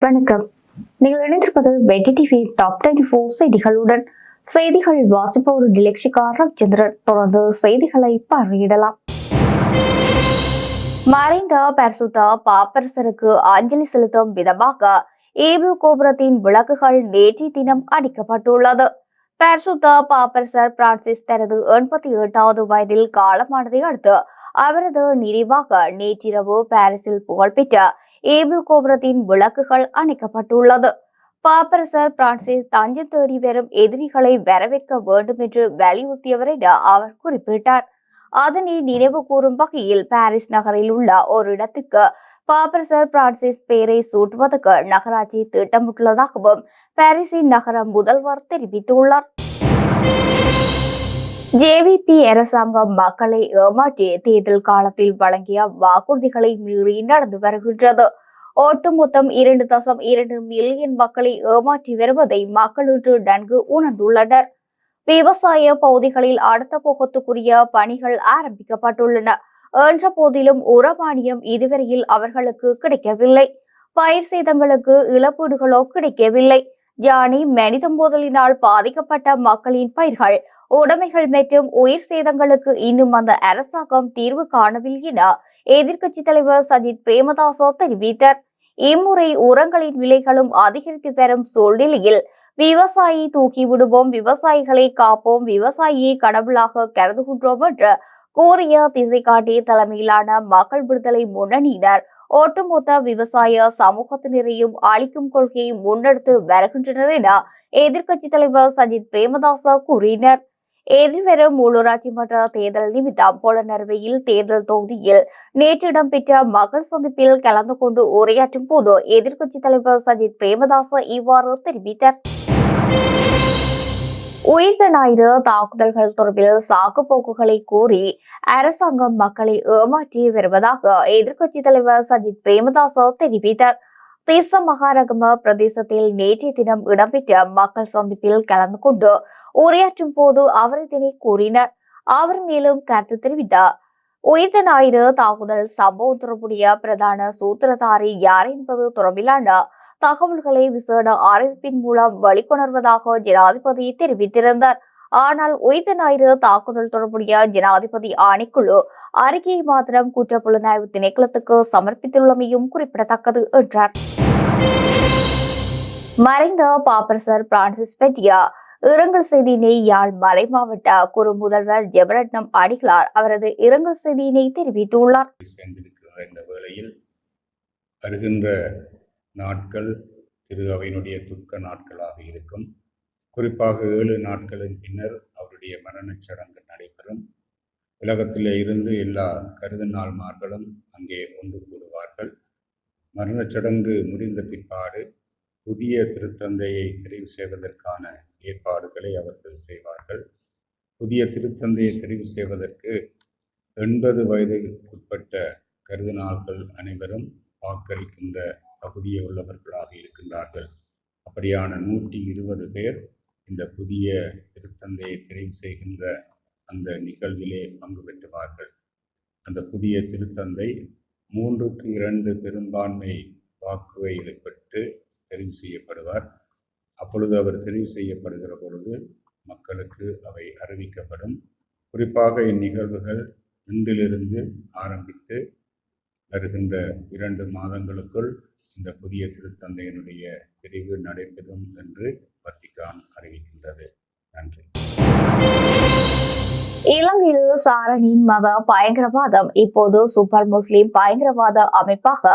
வணக்கம். நீங்கள் இணைந்திருப்பது வெட்டி டிவி டாப் 24 செய்திகளுடன். செய்திகள் வாசிப்பவர் டிலக்ஷிகா ரவிச்சந்திரன். தொடர்ந்து செய்திகளை பார்வையிடலாம். மறைந்த பரிசுத்த பாப்பரசருக்கு அஞ்சலி செலுத்தும் விதமாக ஈபிள் கோபுரத்தின் விளக்குகள் நேற்றைய தினம் அடிக்கப்பட்டுள்ளது. பரிசுத்த பாப்பரசர் பிரான்சிஸ் தனது 88வது வயதில் காலமானதை அடுத்து அவரது நினைவாக நேற்றிரவு பாரிஸில் புகழ்பெற்ற ஈபிள் கோபுரத்தின் விளக்குகள் அணைக்கப்பட்டுள்ளது. பாப்பரசர் பிரான்சிஸ் தஞ்சம் தேடி வரும் எதிரிகளை வரவேற்க வேண்டும் என்று வலியுறுத்தியவர் என அவர் குறிப்பிட்டார். அதனை நினைவு கூறும் வகையில் பாரிஸ் நகரில் உள்ள ஒரு இடத்துக்கு பாப்பரசர் பிரான்சிஸ் பெயரை சூட்டுவதற்கு நகராட்சி திட்டமிட்டுள்ளதாகவும் பாரிஸின் நகர முதல்வர் தெரிவித்துள்ளார். ஜேவிபி அரசாங்கம் மக்களை ஏமாற்றி தேர்தல் காலத்தில் வழங்கிய வாக்குறுதிகளை மீறி நடந்து வருகின்றது. ஒட்டுமொத்தம் 2.2 மில்லியன் மக்களை ஏமாற்றி வருவதை மக்கள் இன்று நன்கு உணர்ந்துள்ளனர். விவசாய பகுதிகளில் அடுத்த போகத்துக்குரிய பணிகள் ஆரம்பிக்கப்பட்டுள்ளன என்ற போதிலும் உரமானியம் இதுவரையில் அவர்களுக்கு கிடைக்கவில்லை. பயிர் சேதங்களுக்கு இழப்பீடுகளோ கிடைக்கவில்லை. யானை மனித மோதலினால் பாதிக்கப்பட்ட மக்களின் பயிர்கள், உடைமைகள் மற்றும் உயிர் சேதங்களுக்கு இன்னும் அந்த அரசாங்கம் தீர்வு காணவில்லை என எதிர்க்கட்சி தலைவர் சஜித் பிரேமதாச தெரிவித்தார். இம்முறை உரங்களின் விலைகளும் அதிகரித்து வரும் சூழ்நிலையில் விவசாயி தூக்கி விடுவோம், விவசாயிகளை காப்போம், விவசாயியை கடவுளாக கருதுகின்றோம் என்று கூறிய திசை காட்டி தலைமையிலான மக்கள் விடுதலை முன்னணியினர் ஒட்டுமொத்த விவசாய சமூகத்தினரையும் அளிக்கும் கொள்கையை முன்னெடுத்து வருகின்றனர் என எதிர்க்கட்சி தலைவர் சஜித் பிரேமதாச கூறினர். எதிர்வரும் உள்ளூராட்சி மன்ற தேர்தல் நிமித்தம் பொலனறுவையில் தேர்தல் தொகுதியில் நேற்று இடம்பெற்ற மக்கள் சந்திப்பில் கலந்து கொண்டு உரையாற்றும் போது எதிர்க்கட்சி தலைவர் சஜித் பிரேமதாச இவ்வாறு தெரிவித்தார். உயிர்த்த ஞாயிறு தாக்குதல்கள் தொடர்பில் சாக்கு போக்குகளை கூறி அரசாங்கம் மக்களை ஏமாற்றி வருவதாக எதிர்க்கட்சி தலைவர் சஜித் பிரேமதாச தெரிவித்தார். தேச மகாரகம பிரதேசத்தில் நேற்றைய தினம் இடம்பெற்ற மக்கள் சந்திப்பில் கலந்து கொண்டு உரையாற்றும் போது அவர் இதனை கூறினார். அவர் மேலும் கருத்து தெரிவித்தார். உயிர்த்த ஞாயிறு தாக்குதல் சம்பவம் தொடர்புடைய பிரதான சூத்திரதாரி யார் என்பது தொடர்பிலான தகவல்களை விசேட அறிவிப்பின் மூலம் வெளிக்கொணர்வதாக ஜனாதிபதி தெரிவித்திருந்தார். ஆனால் உயிர்த்த ஞாயிறு தாக்குதல் தொடர்புடைய ஜனாதிபதி ஆணைக்குழு அறிக்கையை மாத்திரம் குற்றப்புலனாய்வு திணைக்களத்துக்கு சமர்ப்பித்துள்ளமையும் குறிப்பிடத்தக்கது என்றார். மறைந்த பாப்பரசர் பிரான்சிஸ் பற்றிய இரங்கல் செய்தியினை யாழ் மறை மாவட்ட குறு முதல்வர் ஜெபரட்னம் அடிகளார் அவரது இரங்கல் செய்தியினை தெரிவித்துள்ளார். இந்த வேளையில் வருகின்ற நாட்கள் திரு அவையினுடைய துக்க நாட்களாக இருக்கும். குறிப்பாக 7 நாட்களின் பின்னர் அவருடைய மரணச் சடங்கு நடைபெறும். உலகத்திலே இருந்து எல்லா கருதினாள்மார்களும் அங்கே ஒன்று கூடுவார்கள். மரணச் சடங்கு முடிந்த பிற்பாடு புதிய திருத்தந்தையை தெரிவு செய்வதற்கான ஏற்பாடுகளை அவர்கள் செய்வார்கள். புதிய திருத்தந்தையை தெரிவு செய்வதற்கு 80 வயதுக்குட்பட்ட கருதினாள்கள் அனைவரும் வாக்களிக்கின்ற தகுதியை உள்ளவர்களாக இருக்கின்றார்கள். அப்படியான 120 பேர் இந்த புதிய திருத்தந்தையை தெரிவு செய்கின்ற அந்த நிகழ்விலே பங்கு பெற்றுவார்கள். அந்த புதிய திருத்தந்தை 3-2 பெரும்பான்மை வாக்குகளை பெற்று தெரிவு செய்யப்படுவார். அப்பொழுது அவர் தெரிவு செய்யப்படுகிற பொழுது மக்களுக்கு அவை அறிவிக்கப்படும். குறிப்பாக இந்நிகழ்வுகள் இன்றிலிருந்து ஆரம்பித்து வருகின்ற 2 மாதங்களுக்குள் இந்த புதிய திருத்தந்தையினுடைய தெரிவு நடைபெறும் என்று வத்திக்கான் அறிவிக்கின்றது. நன்றி. இலங்கையில் சாரணின் மத பயங்கரவாதம் இப்போது சூப்பர் முஸ்லிம் பயங்கரவாத அமைப்பாக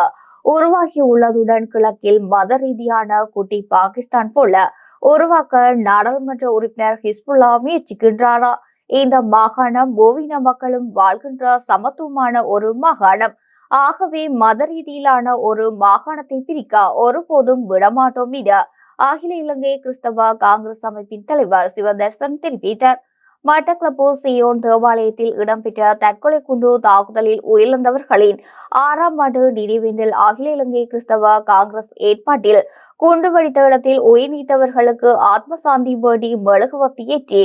உருவாகி உள்ளதுடன் கிழக்கில் மத ரீதியான குட்டி பாகிஸ்தான் போல உருவாக்க நாடாளுமன்ற உறுப்பினர் ஹிஸ்புல்லா முயற்சிக்கின்றாரா? இந்த மாகாணம் பூவின மக்களும் வாழ்கின்ற சமத்துவமான ஒரு மாகாணம். ஆகவே மத ரீதியிலான ஒரு மாகாணத்தை பிரிக்க ஒருபோதும் விடமாட்டோம் என அகில இலங்கை கிறிஸ்தவ காங்கிரஸ் அமைப்பின் தலைவர் சிவதர்சன் தெரிவித்தார். மட்டக்களப்பு சியோன் தேவாலயத்தில் இடம்பெற்ற தற்கொலை குண்டு தாக்குதலில் உயிரிழந்தவர்களின் 6ஆம் ஆண்டு நினைவேந்தல் அகில இலங்கை கிறிஸ்தவ காங்கிரஸ் ஏற்பாட்டில் குண்டு வெடித்த இடத்தில் உயிர் நீத்தவர்களுக்கு ஆத்ம சாந்தி வேண்டி மெழுகுவர்த்தி ஏற்றி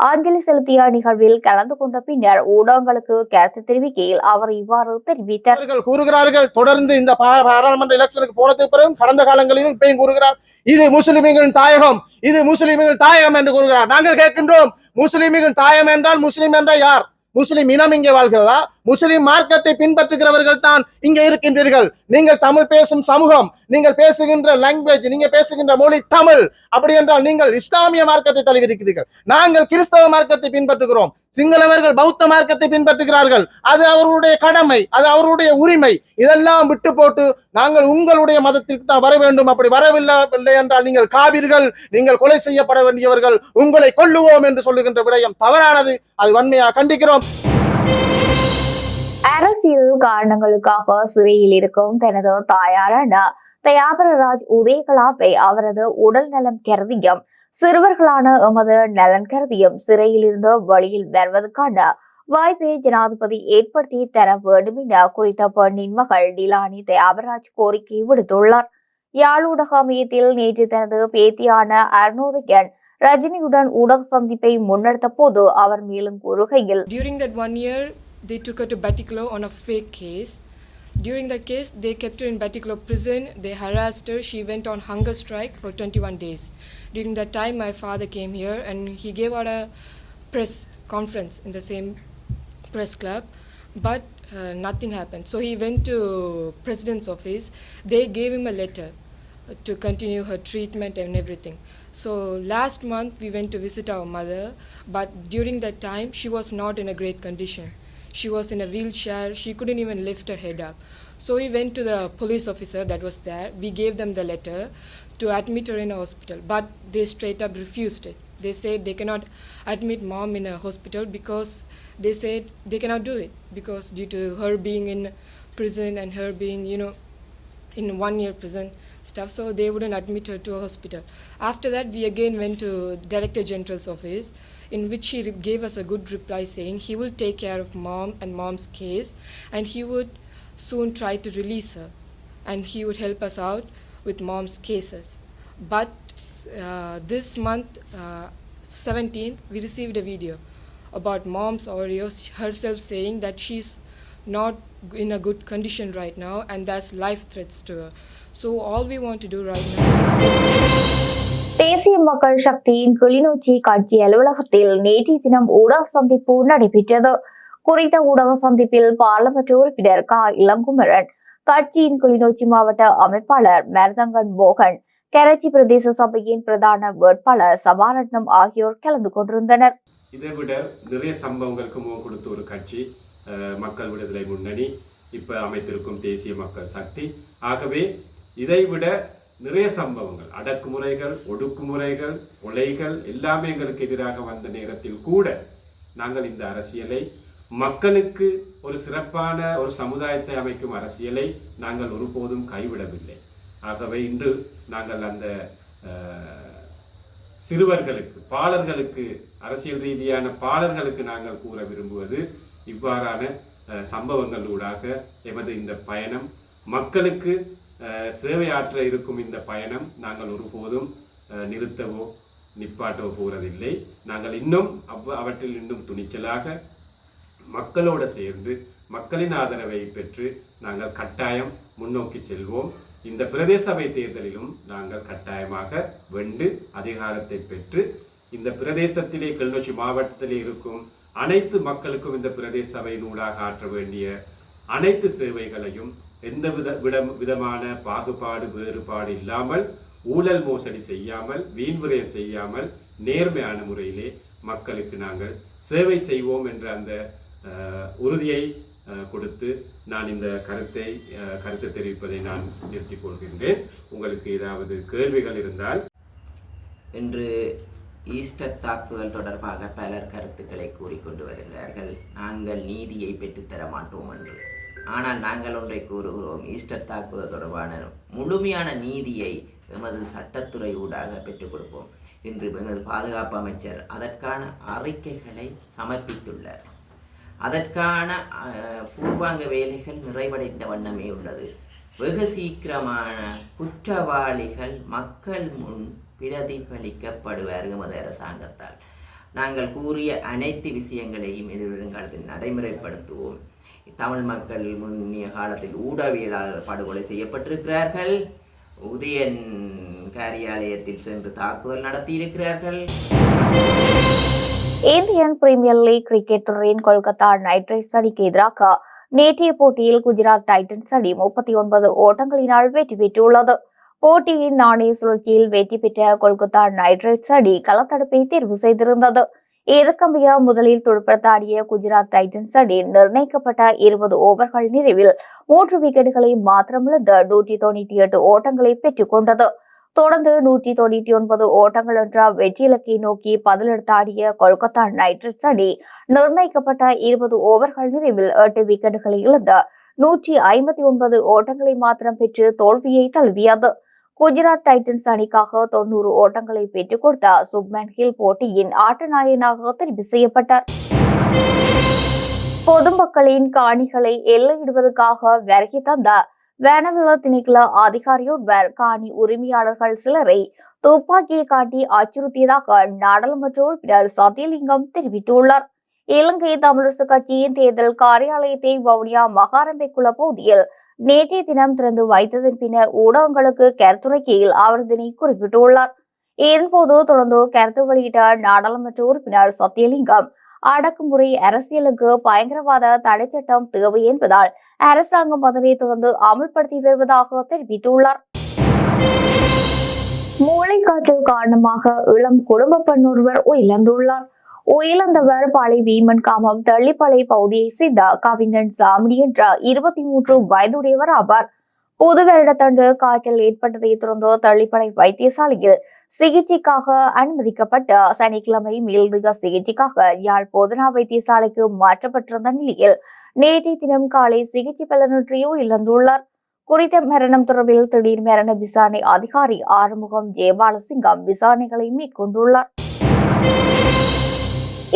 அஞ்சலி செலுத்திய நிகழ்வில் கலந்து கொண்ட பின்னர் ஊடகங்களுக்கு கருத்து தெரிவிக்கையில் அவர் இவ்வாறு தெரிவித்தார். கூறுகிறார்கள் தொடர்ந்து இந்த பாராளுமன்ற எலெக்ஷனுக்கு போனதுக்கு பிறகு கடந்த காலங்களிலும் இப்பயும் கூறுகிறார் இது முஸ்லிம்களின் தாயகம், இது முஸ்லிம்களின் தாயகம் என்று கூறுகிறார். நாங்கள் கேட்கின்றோம், முஸ்லிம்களின் தாயகம் என்றால் முஸ்லிம் என்றால் யார்? முஸ்லிம் இனம் இங்கே வாழ்கிறதா? முஸ்லிம் மார்க்கத்தை பின்பற்றுகிறவர்கள் தான் இங்கே இருக்கின்றீர்கள். நீங்கள் தமிழ் பேசும் சமூகம், நீங்கள் பேசுகின்ற லாங்குவேஜ், நீங்க பேசுகின்ற மொழி தமிழ். அப்படி என்றால் நீங்கள் இஸ்லாமிய மார்க்கத்தை தழுவிருக்கிறீர்கள். நாங்கள் கிறிஸ்தவ மார்க்கத்தை பின்பற்றுகிறோம். சிங்களவர்கள் பௌத்த மார்க்கத்தை பின்பற்றுகிறார்கள். அது அவர்களுடைய கடமை, அது அவருடைய உரிமை. இதெல்லாம் விட்டு போட்டு நாங்கள் உங்களுடைய மதத்திற்கு தான் வர வேண்டும், அப்படி வரவில்லை என்றால் நீங்கள் காவிர்கள், நீங்கள் கொலை செய்யப்பட வேண்டியவர்கள், உங்களை கொல்லுவோம் என்று சொல்லுகின்ற விடயம் தவறானது. அது வன்மையாக கண்டிக்கிறோம். அரசியல் காரணங்களுக்காக சிறையில் இருக்கும் தனது தாயாரான தயாபரராஜ் உதயகலாவை அவரது உடல் நலம் கருதியும் சிறுவர்களான எமது நலன் கருதியும் சிறையில் இருந்து வெளியில் வருவதற்கான வாய்ப்பை ஜனாதிபதி ஏற்படுத்தி தர வேண்டும் என குறித்த பெண்ணின் மகள் டிலானி தயாபரராஜ் கோரிக்கை விடுத்துள்ளார். யாழ் ஊடக மையத்தில் நேற்று தனது பேத்தியான அருணோதயன் ரஜினியுடன் ஊடக சந்திப்பை முன்னெடுத்த போது அவர் மேலும் கூறுகையில், they took her to Batticaloa on a fake case. During that case, they kept her in Batticaloa prison. They harassed her. She went on hunger strike for 21 days. During that time, my father came here and he gave out a press conference in the same press club, but nothing happened. So he went to President's office. They gave him a letter to continue her treatment and everything. So last month, we went to visit our mother, but during that time, she was not in a great condition. She was in a wheelchair. She couldn't even lift her head up. So we went to the police officer that was there. We gave them the letter to admit her in a hospital, but they straight up refused it. They said they cannot admit mom in a hospital because they said they cannot do it because due to her being in prison and her being, in 1 year prison stuff, so they wouldn't admit her to a hospital. After that, we again went to Director General's office, in which he gave us a good reply saying he will take care of mom and mom's case and he would soon try to release her and he would help us out with mom's cases. But this month, 17th, we received a video about mom's audio, herself saying that she's not in a good condition right now and there's life threats to her. So all we want to do right now is தேசிய மக்கள் சக்தியின் கிளிநொச்சி கட்சி அலுவலகத்தில் நேற்றைய தினம் ஊடக சந்திப்பு நடைபெற்றது. குறித்த ஊடக சந்திப்பில் பாராளுமன்ற உறுப்பினர் க. இளங்குமரன், கட்சியின் கிளிநொச்சி மாவட்ட அமைப்பாளர் மருதங்கன் மோகன், கரைச்சி பிரதேச சபையின் பிரதான வேட்பாளர் சபாரட்னம் ஆகியோர் கலந்து கொண்டிருந்தனர். இதைவிட நிறைய சம்பவங்களுக்கு முகம் கொடுத்த ஒரு கட்சி மக்கள் விடுதலை முன்னணி, இப்ப அமைத்திருக்கும் தேசிய மக்கள் சக்தி. ஆகவே இதைவிட நிறைய சம்பவங்கள், அடக்குமுறைகள், ஒடுக்குமுறைகள், கொலைகள் எல்லாமே எங்களுக்கு எதிராக வந்த நேரத்தில் கூட நாங்கள் இந்த அரசியலை, மக்களுக்கு ஒரு சிறப்பான ஒரு சமுதாயத்தை அமைக்கும் அரசியலை நாங்கள் ஒருபோதும் கைவிடவில்லை. ஆகவே இன்று நாங்கள் அந்த சிறுவர்களுக்கு, பாலர்களுக்கு, அரசியல் ரீதியான பாலர்களுக்கு நாங்கள் கூற விரும்புவது இவ்வாறான சம்பவங்களூடாக எமது இந்த பயணம், மக்களுக்கு சேவையாற்ற இருக்கும் இந்த பயணம் நாங்கள் ஒருபோதும் நிறுத்தவோ நிப்பாட்டவோ போவதில்லை. நாங்கள் இன்னும் அவற்றில் இன்னும் துணிச்சலாக மக்களோடு சேர்ந்து மக்களின் ஆதரவை பெற்று நாங்கள் கட்டாயம் முன்னோக்கி செல்வோம். இந்த பிரதேச சபை தேர்தலிலும் நாங்கள் கட்டாயமாக வென்று அதிகாரத்தை பெற்று இந்த பிரதேசத்திலே, கிளிநொச்சி மாவட்டத்திலே இருக்கும் அனைத்து மக்களுக்கும் இந்த பிரதேச சபையினூடாக ஆற்ற வேண்டிய அனைத்து சேவைகளையும் எந்த விதமான பாகுபாடு வேறுபாடு இல்லாமல், ஊழல் மோசடி செய்யாமல், வீண்விரயம் செய்யாமல், நேர்மையான முறையிலே மக்களுக்கு நாங்கள் சேவை செய்வோம் என்ற அந்த உறுதியை கொடுத்து நான் இந்த கருத்தை தெரிவிப்பதை நான் நிறுத்திக் கொள்கின்றேன். உங்களுக்கு ஏதாவது கேள்விகள் இருந்தால். இன்று ஈஸ்டர் தாக்குதல் தொடர்பாக பலர் கருத்துக்களை கூறிக்கொண்டு வருகிறார்கள். நாங்கள் நீதியை பெற்றுத்தர மாட்டோம் என்று. ஆனால் நாங்கள் ஒன்றை கூறுகிறோம், ஈஸ்டர் தாக்குதல் தொடர்பான முழுமையான நீதியை எமது சட்டத்துறை ஊடாக பெற்றுக் கொடுப்போம். இன்று எமது பாதுகாப்பு அமைச்சர் அதற்கான அறிக்கைகளை சமர்ப்பித்துள்ளார். அதற்கான பூர்வாங்க வேலைகள் நிறைவடைந்த வண்ணமே உள்ளது. வெகு சீக்கிரமான குற்றவாளிகள் மக்கள் முன் பிரதிபலிக்கப்படுவார் எமது அரசாங்கத்தால். நாங்கள் கூறிய அனைத்து விஷயங்களையும் எதிர்வருங்காலத்தில் நடைமுறைப்படுத்துவோம். தமிழ் மக்கள் முன்னிய காலத்தில் ஊடகவியலாளர் படுகொலை செய்யப்பட்டிருக்கிறார்கள். உதயன் காரியாலயத்தில் சென்று தாக்குதல் நடத்தியிருக்கிறார்கள். இந்தியன் பிரீமியர் லீக் கிரிக்கெட் தொடரின் கொல்கத்தா நைட் ரைடர்ஸ் அணிக்கு எதிராக நேற்றைய போட்டியில் குஜராத் டைட்டன்ஸ் அணி 39 ஓட்டங்களினால் வெற்றி பெற்றுள்ளது. போட்டியின் நாணய சுழற்சியில் வெற்றி பெற்ற கொல்கத்தா நைட் ரைடர்ஸ் அணி களத்தடுப்பை தேர்வு செய்திருந்தது. இதற்கமைய முதலில் துடுப்படுத்த ஆடிய குஜராத் டைட்டன்ஸ் அணி நிர்ணயிக்கப்பட்ட 20 ஓவர்கள் நிறைவில் 3 விக்கெட்டுகளை மாத்திரமிழந்து 198 ஓட்டங்களை பெற்றுக் கொண்டது. தொடர்ந்து 199 ஓட்டங்கள் என்ற வெற்றி இலக்கை நோக்கி பதிலெடுத்து ஆடிய கொல்கத்தா நைட் ரைடர்ஸ் அணி நிர்ணயிக்கப்பட்ட 20 ஓவர்கள் நிறைவில் 8 விக்கெட்டுகளை இழந்து 159 ஓட்டங்களை மாத்திரம் பெற்று தோல்வியை தழுவியது. குஜராத் டைட்டன்ஸ் அணிக்காக 90 ஓட்டங்களை பெற்றுக் கொடுத்த சுப்மன் கில் போட்டியின் ஆட்ட நாயகனாக தெரிவு செய்யப்பட்டார். பொதுமக்களின் காணிகளை எல்லையிடுவதற்காக வருகை தந்த வனவள திணைக்கள அதிகாரியொருவர் காணி உரிமையாளர்கள் சிலரை துப்பாக்கியை காட்டி அச்சுறுத்தியதாக நாடாளுமன்ற உறுப்பினர் சத்தியலிங்கம் தெரிவித்துள்ளார். இலங்கை தமிழரசு கட்சியின் தேர்தல் காரியாலயத்தை வவுனியா மகாரம்பைக்குள பகுதியில் நேற்றைய தினம் திறந்து வைத்ததன் பின்னர் ஊடகங்களுக்கு கருத்துரைக்கையில் அவர் இதனை குறிப்பிட்டுள்ளார். இதன்போது தொடர்ந்து கருத்து வெளியிட்ட நாடாளுமன்ற உறுப்பினர் சத்தியலிங்கம், அடக்குமுறை அரசியலுக்கு பயங்கரவாத தடை சட்டம் தேவை என்பதால் அரசாங்கம் அதனை தொடர்ந்து அமல்படுத்தி வருவதாக தெரிவித்துள்ளார். மூளைக்காய்ச்சல் காரணமாக இளம் குடும்ப பெண் ஒருவர் உயிரிழந்துள்ளார். உயிரிழந்தவர் பழை வீமன் காமம் தள்ளிப்பளை பகுதியை சேர்ந்த கவிஞன் சாமினி என்ற 23 வயதுடையவர் ஆவார். புது வருடத்தன்று காய்ச்சல் ஏற்பட்டதை தொடர்ந்து தள்ளிப்பளை வைத்தியசாலையில் சிகிச்சைக்காக அனுமதிக்கப்பட்டு சனிக்கிழமை மேலதிக சிகிச்சைக்காக யாழ் போதனா வைத்தியசாலைக்கு மாற்றப்பட்டிருந்த நிலையில் நேற்றைய தினம் காலை சிகிச்சை பலனின்றி உயிரிழந்துள்ளார். குறித்த மரணம் தொடர்பில் திடீர் மரண விசாரணை அதிகாரி ஆறுமுகம் ஜெயபாலசிங்கம் விசாரணைகளை மேற்கொண்டுள்ளார்.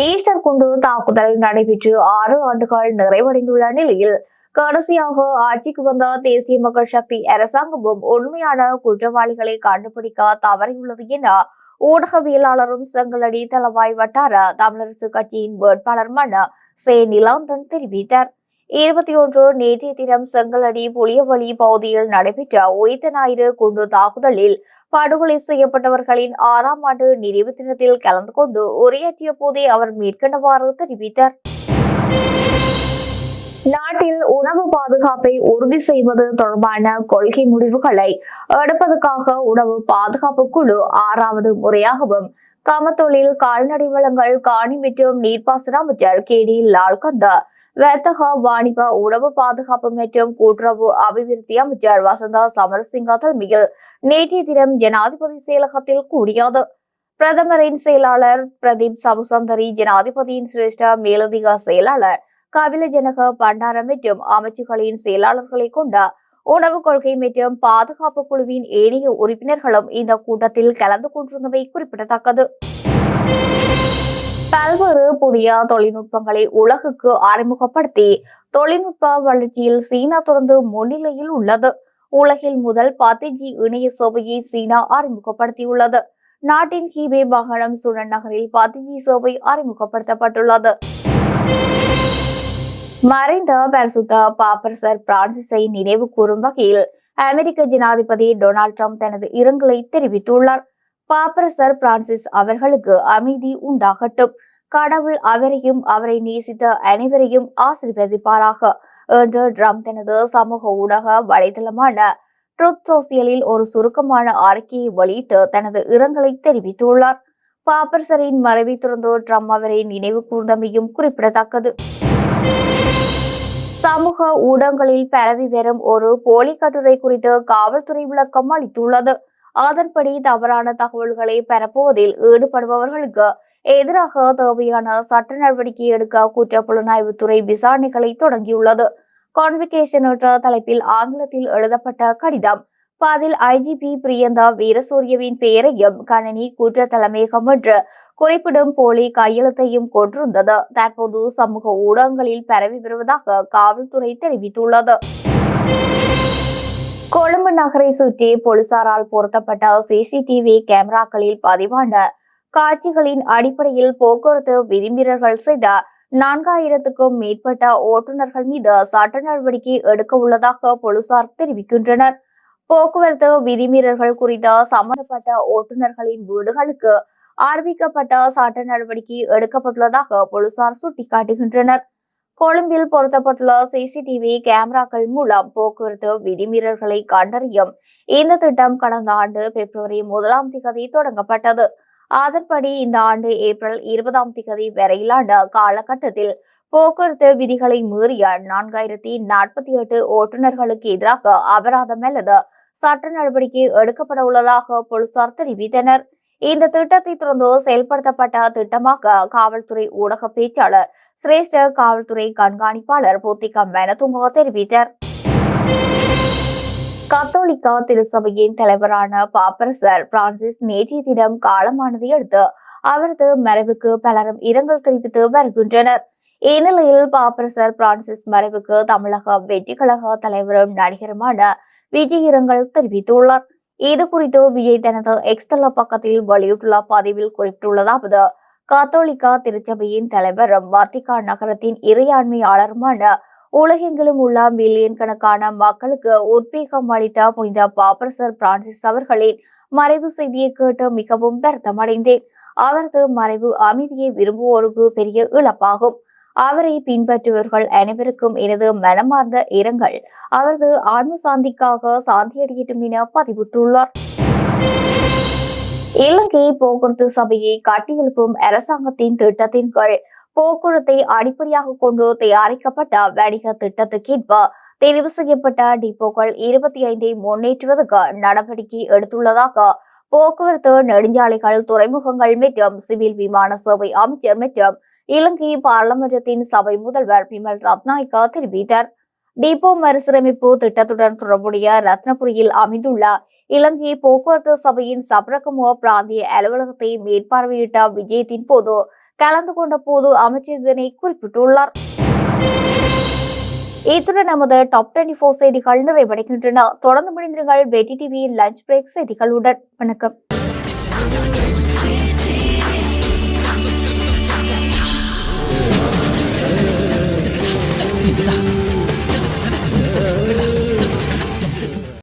ஈஸ்டர் குண்டு தாக்குதல் நடைபெற்று 6 ஆண்டுகள் நிறைவடைந்துள்ள நிலையில் கடைசியாக ஆட்சிக்கு வந்த தேசிய மக்கள் சக்தி அரசாங்கமும் உண்மையான குற்றவாளிகளை கண்டுபிடிக்க தவறியுள்ளது என ஊடகவியலாளரும் செங்கலடி தளவாய் வட்டார தமிழரசு கட்சியின் வேட்பாளர் மன சே நிலாந்தன் தெரிவித்தார். 21 நேற்றைய தினம் செங்கலடி புளியவழி பகுதியில் நடைபெற்ற உயிர்த்த ஞாயிறு குண்டு தாக்குதலில் படுகொலை செய்யப்பட்டவர்களின் 6ஆம் ஆண்டு நினைவு தினத்தில் கலந்து கொண்டு உரையாற்றிய போதே அவர் மேற்கண்டவாறு தெரிவித்தார். நாட்டில் உணவு பாதுகாப்பை உறுதி செய்வது தொடர்பான கொள்கை முடிவுகளை எடுப்பதற்காக உணவு பாதுகாப்பு குழு 6வது முறையாகவும் கமத்தொழில் கால்நடை வளங்கள் காணி மற்றும் நீர்ப்பாசன அமைச்சர் கே.டி. லால்கந்த, வர்த்தக வாணிப உணவு பாதுகாப்பு மற்றும் கூட்டுறவு அபிவிருத்தி அமைச்சர் வசந்தா சமரசிங்க தலைமையில் நேற்றைய தினம் ஜனாதிபதி செயலகத்தில் கூடியது. பிரதமரின் செயலாளர் பிரதீப் சமுசந்தரி, ஜனாதிபதியின் சிரேஷ்ட மேலதிக செயலாளர் கபில ஜனக பண்டார மற்றும் அமைச்சுகளின் செயலாளர்களை கொண்ட உணவு கொள்கை மற்றும் பாதுகாப்பு குழுவின் ஏனைய உறுப்பினர்களும் இந்த கூட்டத்தில் கலந்து கொண்டிருந்தமை குறிப்பிடத்தக்கது. பல்வேறு புதிய தொழில்நுட்பங்களை உலகுக்கு அறிமுகப்படுத்தி தொழில்நுட்ப வளர்ச்சியில் சீனா தொடர்ந்து முன்னிலையில் உள்ளது. உலகில் முதல் 10G இணைய சேவையை சீனா அறிமுகப்படுத்தியுள்ளது. நாட்டின் ஹீபே மாகாணம் சுனன் நகரில் 10G சேவை அறிமுகப்படுத்தப்பட்டுள்ளது. மறைந்த பரிசுத்த பாப்பரசர் பிரான்சிஸை நினைவு கூறும் வகையில் அமெரிக்க ஜனாதிபதி டொனால்ட் ட்ரம்ப் தனது இரங்கலை தெரிவித்துள்ளார். பாப்பரசர் பிரான்சிஸ் அவர்களுக்கு அமைதி உண்டாகட்டும், கடவுள் அவரையும் அவரை நேசித்த அனைவரையும் ஆசீர்வதிப்பாராக என்று ட்ரம்ப் தனது சமூக ஊடக வலைதளமான ட்ரூத் சோசியலில் ஒரு சுருக்கமான அறிக்கையை வெளியிட்டு தனது இரங்கலை தெரிவித்துள்ளார். பாப்பரசரின் மறைவை தொடர்ந்து ட்ரம்ப் அவரை நினைவு கூர்ந்தமையும் குறிப்பிடத்தக்கது. சமூக ஊடகங்களில் பரவி வரும் ஒரு போலி கட்டுரை குறித்து காவல்துறை விளக்கம் அளித்துள்ளது. அதன்படி தவறான தகவல்களை பரப்புவதில் ஈடுபடுபவர்களுக்கு எதிராக தேவையான சட்ட நடவடிக்கை எடுக்க குற்றப்புலனாய்வுத்துறை விசாரணைகளை தொடங்கியுள்ளது. கான்விகேஷன் என்ற தலைப்பில் ஆங்கிலத்தில் எழுதப்பட்ட கடிதம் பதில் ஐஜிபி பிரியந்தா வீரசூரியவின் பெயரையும் கணனி குற்ற தலைமையகம் என்று குறிப்பிடும் போலி கையெழுத்தையும் கொண்டிருந்தது தற்போது சமூக ஊடகங்களில் பரவி வருவதாக காவல்துறை தெரிவித்துள்ளது. கொழும்பு நகரை சுற்றி போலீசாரால் பொருத்தப்பட்ட சிசிடிவி கேமராக்களில் பதிவான காட்சிகளின் அடிப்படையில் போக்குவரத்து விதிமீறல்கள் செய்த 4000க்கும் மேற்பட்ட ஓட்டுநர்கள் மீது சட்ட நடவடிக்கை எடுக்க உள்ளதாக போலீசார் தெரிவிக்கின்றனர். போக்குவரத்து விதிமீறல்கள் குறித்த சம்பந்தப்பட்ட ஓட்டுநர்களின் வீடுகளுக்கு அறிவிக்கப்பட்ட சட்ட நடவடிக்கை எடுக்கப்பட்டுள்ளதாக போலீசார் சுட்டிக்காட்டுகின்றனர். கொழும்பில் பொருத்தப்பட்டுள்ள சிசிடிவி கேமராக்கள் மூலம் போக்குவரத்து விதிமீறல்களை கண்டறியும் இந்த திட்டம் கடந்த ஆண்டு பிப்ரவரி 1 தொடங்கப்பட்டது. அதன்படி இந்த ஆண்டு ஏப்ரல் 20 வரையிலான காலகட்டத்தில் போக்குவரத்து விதிகளை மீறிய 4048 ஓட்டுநர்களுக்கு எதிராக அபராதம் அல்லது சட்ட நடவடிக்கை எடுக்கப்பட உள்ளதாக போலீசார் தெரிவித்தனர். இந்த திட்டத்தை தொடர்ந்து செயல்படுத்தப்பட்ட திட்டமாக காவல்துறை ஊடக பேச்சாளர் சிரேஷ்ட காவல்துறை கண்காணிப்பாளர் புத்திக மெனதுங்க தெரிவித்தார். கத்தோலிக்கா திருச்சபையின் தலைவரான பாப்பரசர் பிரான்சிஸ் நேற்றைய தினம் காலமானதை அடுத்து அவரது மறைவுக்கு பலரும் இரங்கல் தெரிவித்து வருகின்றனர். இந்நிலையில் பாப்பரசர் பிரான்சிஸ் மறைவுக்கு தமிழக வெற்றி கழக தலைவரும் நடிகருமான விஜய் இரங்கல் தெரிவித்துள்ளார். இது குறித்து விஜய் தனது எக்ஸ்தல பக்கத்தில் வெளியிட்டுள்ள பதிவில் குறிப்பிட்டுள்ளதாவது, கத்தோலிக்கா திருச்சபையின் தலைவரும் வத்திக்கான் நகரத்தின் இறையாண்மையாளருமான உலகெங்கிலும் உள்ள மில்லியன் கணக்கான மக்களுக்கு உத்வேகம் அளித்த புனித பாப்பரசர் பிரான்சிஸ் அவர்களின் மறைவு செய்தியை கேட்டு மிகவும் வருத்தமடைந்தேன். அவரது மறைவு அமைதியை விரும்புவோருக்கு பெரிய இழப்பாகும். அவரை பின்பற்றுபவர்கள் அனைவருக்கும் எனது மனமார்ந்த இரங்கல். அவரது ஆன்ம சாந்திக்காக சாந்தியடையட்டும் என பதிவிட்டுள்ளார். இலங்கை போக்குவரத்து சபையை கட்டியெழுப்பும் அரசாங்கத்தின் திட்டத்தின் கீழ் போக்குவரத்தை அடிப்படையாக கொண்டு தயாரிக்கப்பட்ட வணிக திட்டத்துக்கேற்ப தெரிவு செய்யப்பட்ட டிப்போக்கள் 25 முன்னேற்றுவதற்கு நடவடிக்கை எடுத்துள்ளதாக போக்குவரத்து நெடுஞ்சாலைகள் துறைமுகங்கள் மற்றும் சிவில் விமான சேவை அமைச்சர் மற்றும் இலங்கை பாராளுமன்றத்தின் சபை முதல்வர் பிமல் ரத்நாயக்கா தெரிவித்தார். டிப்போ மறுசீரமைப்பு திட்டத்துடன் தொடர்புடைய ரத்னபுரியில் அமைந்துள்ள இலங்கை போக்குவரத்து சபையின் சப்ரகமுவ பிராந்திய அலுவலகத்தை மேற்பார்வையிட்ட விஜயத்தின் போது கலந்து கொண்ட போது அமைச்சர் இதனை குறிப்பிட்டுள்ளார். இத்துடன் நமது டாப் 24 செய்திகள் நிறைவடைகின்றன. தொடர்ந்து முடிந்திருங்கள் வெற்றி டிவியின் லஞ்ச் பிரேக் செய்திகளுடன். வணக்கம்.